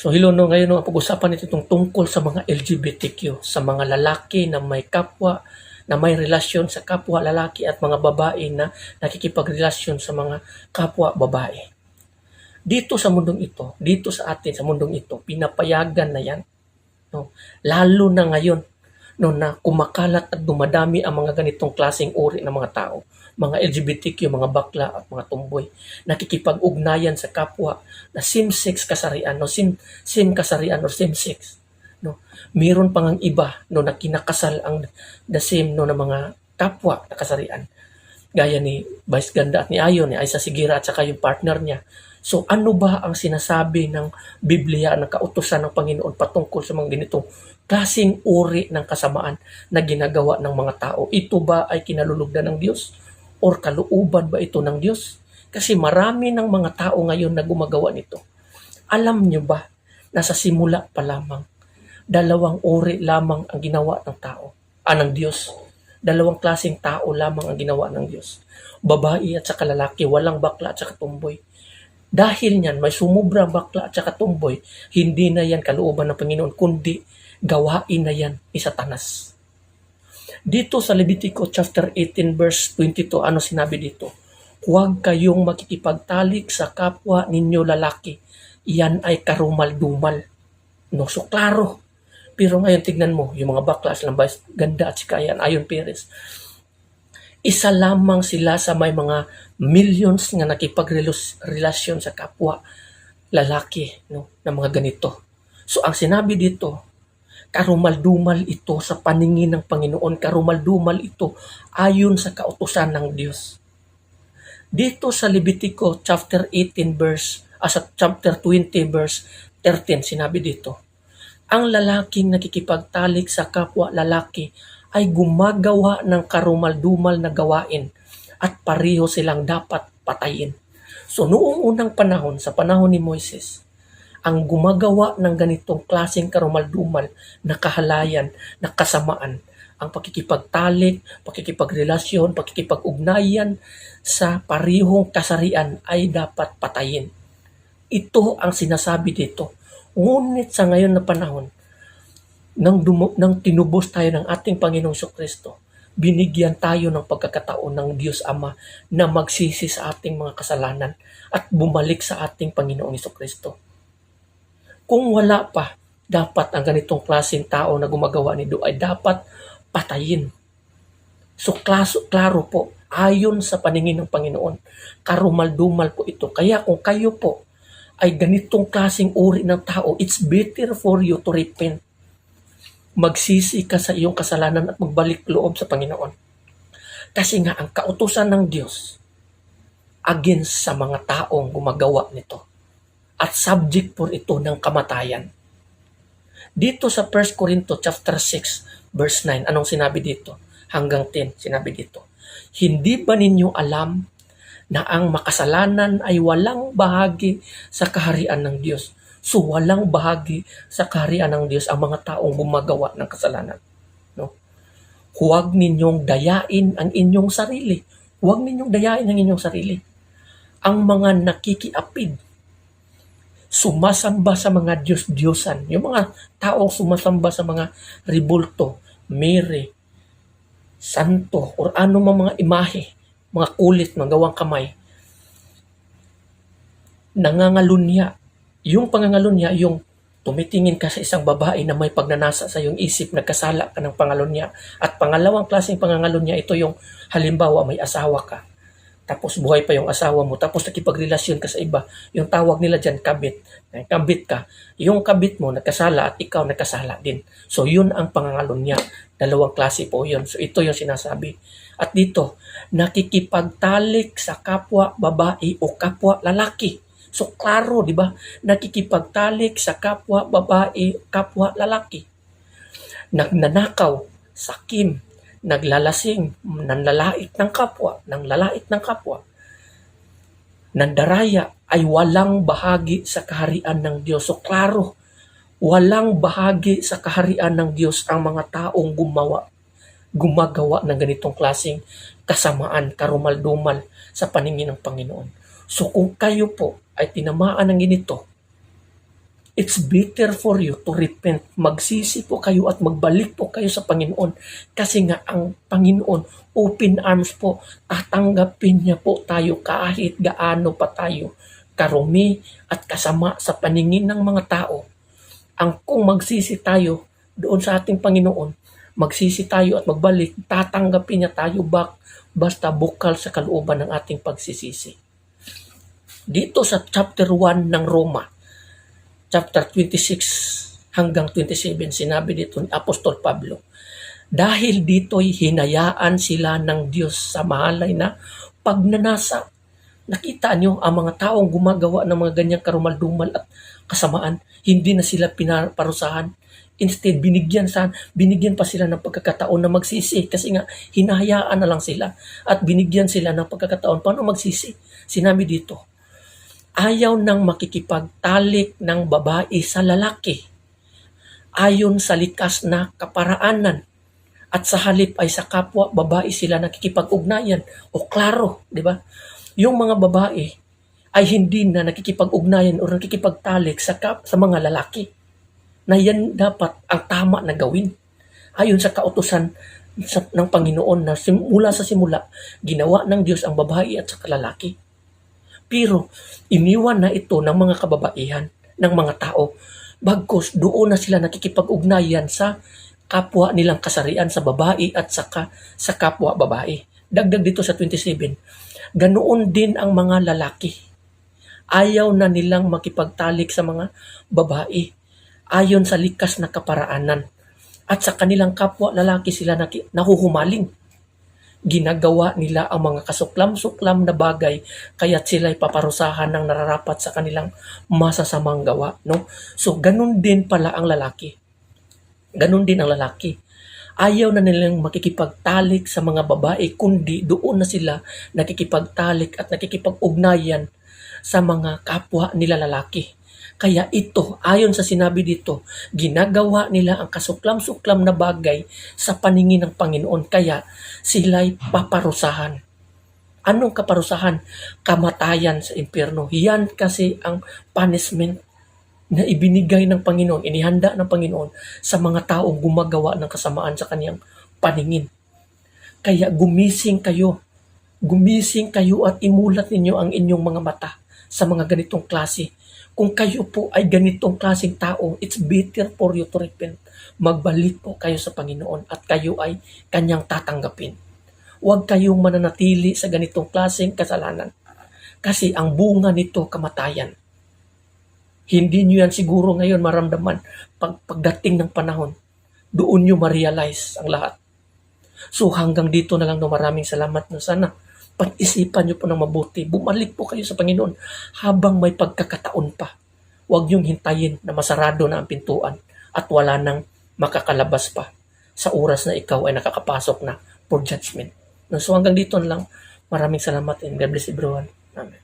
So hello no, ngayon no, pag-usapan nito itong tungkol sa mga LGBTQ, sa mga lalaki na may kapwa, na may relasyon sa kapwa lalaki at mga babae na nakikipagrelasyon sa mga kapwa babae. Dito sa mundong ito, dito sa atin sa mundong ito, pinapayagan na yan. No? Lalo na ngayon no, na kumakalat at dumadami ang mga ganitong klaseng uri ng mga tao. Mga LGBTQ, mga bakla at mga tumboy. Nakikipag-ugnayan sa kapwa na same-sex kasarian, no? Same kasarian or same-sex. No? Meron pang ang iba no, na kinakasal ang the same no, na mga kapwa na kasarian. Gaya ni Vice Ganda at ni Ayon, ni Aisa Sigira at saka yung partner niya. So ano ba ang sinasabi ng Biblia, ng kautusan ng Panginoon patungkol sa mga ganitong klaseng uri ng kasamaan na ginagawa ng mga tao? Ito ba ay kinalulugdan ng Diyos? Or kalooban ba ito ng Diyos? Kasi marami ng mga tao ngayon na gumagawa nito. Alam nyo ba na sa simula pa lamang, dalawang uri lamang ang ginawa ng tao, ng Diyos. Dalawang klaseng tao lamang ang ginawa ng Diyos. Babae at saka lalaki, walang bakla at saka tumboy. Dahil niyan, may sumubrang bakla at saka tumboy, hindi na yan kalooban ng Panginoon, kundi gawain na yan ni Satanas. Dito sa Levitico chapter 18 verse 22, ano sinabi dito? Huwag kayong makikipagtalik sa kapwa ninyo lalaki. Yan ay karumal-dumal. No, so klaro. Pero ngayon tignan mo, yung mga bakla silang Ganda at si Kayan, Ayon Perez, isa lamang sila sa may mga millions nga nakipagrelasyon sa kapwa lalaki no, na mga ganito. So ang sinabi dito, karumal-dumal ito sa paningin ng Panginoon, karumal-dumal ito ayon sa kautusan ng Diyos. Dito sa Levitico chapter 18 verse, sa chapter 20 verse 13, sinabi dito, ang lalaking nakikipagtalik sa kapwa lalaki ay gumagawa ng karumal-dumal na gawain at pareho silang dapat patayin. So noong unang panahon, sa panahon ni Moises, ang gumagawa ng ganitong klaseng karumal-dumal na kahalayan, na kasamaan, ang pakikipagtalik, pakikipagrelasyon, pakikipag-ugnayan sa parehong kasarian ay dapat patayin. Ito ang sinasabi dito. Ngunit sa ngayon na panahon, nang tinubos tayo ng ating Panginoong Kristo, binigyan tayo ng pagkakataon ng Diyos Ama na magsisi sa ating mga kasalanan at bumalik sa ating Panginoong Kristo. Kung wala pa, dapat ang ganitong klaseng tao na gumagawa nito ay dapat patayin. So klaro po, ayon sa paningin ng Panginoon, karumal-dumal po ito. Kaya kung kayo po ay ganitong klaseng uri ng tao, it's better for you to repent. Magsisi ka sa iyong kasalanan at magbalik loob sa Panginoon. Kasi nga ang kautusan ng Diyos against sa mga taong gumagawa nito at subject po ito ng kamatayan. Dito sa 1 Corinto chapter 6 verse 9, anong sinabi dito? Hanggang 10, sinabi dito. Hindi ba ninyo alam na ang makasalanan ay walang bahagi sa kaharian ng Diyos? So walang bahagi sa kaharian ng Diyos ang mga taong gumagawa ng kasalanan. No? Huwag ninyong dayain ang inyong sarili. Huwag ninyong dayain ang inyong sarili. Ang mga nakikiapid, sumasamba sa mga Diyos-Diyosan, yung mga taong sumasamba sa mga ribulto, Mary, santo, or ano mga imahe, mga kulit, mga gawang kamay, nangangalunya. Yung pangangalunya, yung tumitingin ka sa isang babae na may pagnanasa sa iyong isip, nagkasala ka ng pangalunya. At pangalawang klaseng pangangalunya, ito yung halimbawa may asawa ka. Tapos buhay pa yung asawa mo, tapos nakipagrelasyon ka sa iba. Yung tawag nila dyan, kabit. Kabit ka. Yung kabit mo, nagkasala at ikaw nagkasala din. So yun ang pangangalunya. Dalawang klase po yun. So ito yung sinasabi. At dito, nakikipagtalik sa kapwa babae o kapwa lalaki. So klaro, di ba? Nakikipagtalik sa kapwa babae, kapwa lalaki. Nagnanakaw, sakim, naglalasing, nanlalait ng kapwa, nandaraya ay walang bahagi sa kaharian ng Diyos. So klaro, walang bahagi sa kaharian ng Diyos ang mga taong gumagawa ng ganitong klaseng kasamaan, karumal-dumal sa paningin ng Panginoon. So kung kayo po ay tinamaan ng ganito, It's better for you to repent. Magsisi po kayo at magbalik po kayo sa Panginoon. Kasi nga ang Panginoon, open arms po, tatanggapin niya po tayo kahit gaano pa tayo karumi at kasama sa paningin ng mga tao. Ang kung magsisi tayo doon sa ating Panginoon, magsisi tayo at magbalik, tatanggapin niya tayo back basta bukal sa kalooban ng ating pagsisisi. Dito sa chapter 1 ng Roma, chapter 26 hanggang 27, sinabi dito ni Apostol Pablo, dahil dito'y hinayaan sila ng Diyos sa mahalay na pagnanasa. Nakita nyo ang mga taong gumagawa ng mga ganyang karumal-dumal at kasamaan, hindi na sila pinaparusahan. Instead, binigyan pa sila ng pagkakataon na magsisi kasi nga hinahayaan na lang sila at binigyan sila ng pagkakataon paano magsisi. Sinabi dito, ayaw nang makikipagtalik ng babae sa lalaki ayon sa likas na kaparaanan at sa halip ay sa kapwa babae sila nakikipag-ugnayan. O klaro, di ba? Yung mga babae ay hindi na nakikipag-ugnayan o nakikipagtalik sa mga lalaki. Na yan dapat ang tama na gawin. Ayon sa kautusan ng Panginoon na mula sa simula, ginawa ng Diyos ang babae at sa lalaki. Pero iniwan na ito ng mga kababaihan, ng mga tao. Bagkus doon na sila nakikipag-ugnayan sa kapwa nilang kasarian sa babae at sa kapwa babae. Dagdag dito sa 27, ganoon din ang mga lalaki. Ayaw na nilang makipagtalik sa mga babae ayon sa likas na kaparaanan. At sa kanilang kapwa lalaki sila nahuhumaling. Ginagawa nila ang mga kasuklam-suklam na bagay kaya't sila'y paparusahan ng nararapat sa kanilang masasamang gawa. No? So, ganun din pala ang lalaki. Ganun din ang lalaki. Ayaw na nilang makikipagtalik sa mga babae, kundi doon na sila nakikipagtalik at nakikipag-ugnayan sa mga kapwa nila lalaki. Kaya ito, ayon sa sinabi dito, ginagawa nila ang kasuklam-suklam na bagay sa paningin ng Panginoon. Kaya sila'y paparusahan. Anong kaparusahan? Kamatayan sa impyerno. Yan kasi ang punishment na ibinigay ng Panginoon, inihanda ng Panginoon sa mga taong gumagawa ng kasamaan sa kaniyang paningin. Kaya gumising kayo at imulat ninyo ang inyong mga mata sa mga ganitong klase. Kung kayo po ay ganitong klaseng tao, it's better for you to repent. Magbalik po kayo sa Panginoon at kayo ay kanyang tatanggapin. Huwag kayong mananatili sa ganitong klaseng kasalanan. Kasi ang bunga nito, kamatayan. Hindi nyo yan siguro ngayon maramdaman. Pagdating ng panahon, doon nyo ma-realize ang lahat. So hanggang dito na lang, no, maraming salamat na sana. Pag-isipan nyo po ng mabuti. Bumalik po kayo sa Panginoon habang may pagkakataon pa. Huwag nyong hintayin na masarado na ang pintuan at wala nang makakalabas pa sa oras na ikaw ay nakakapasok na for judgment. So hanggang dito na lang. Maraming salamat and God bless everyone. Amen.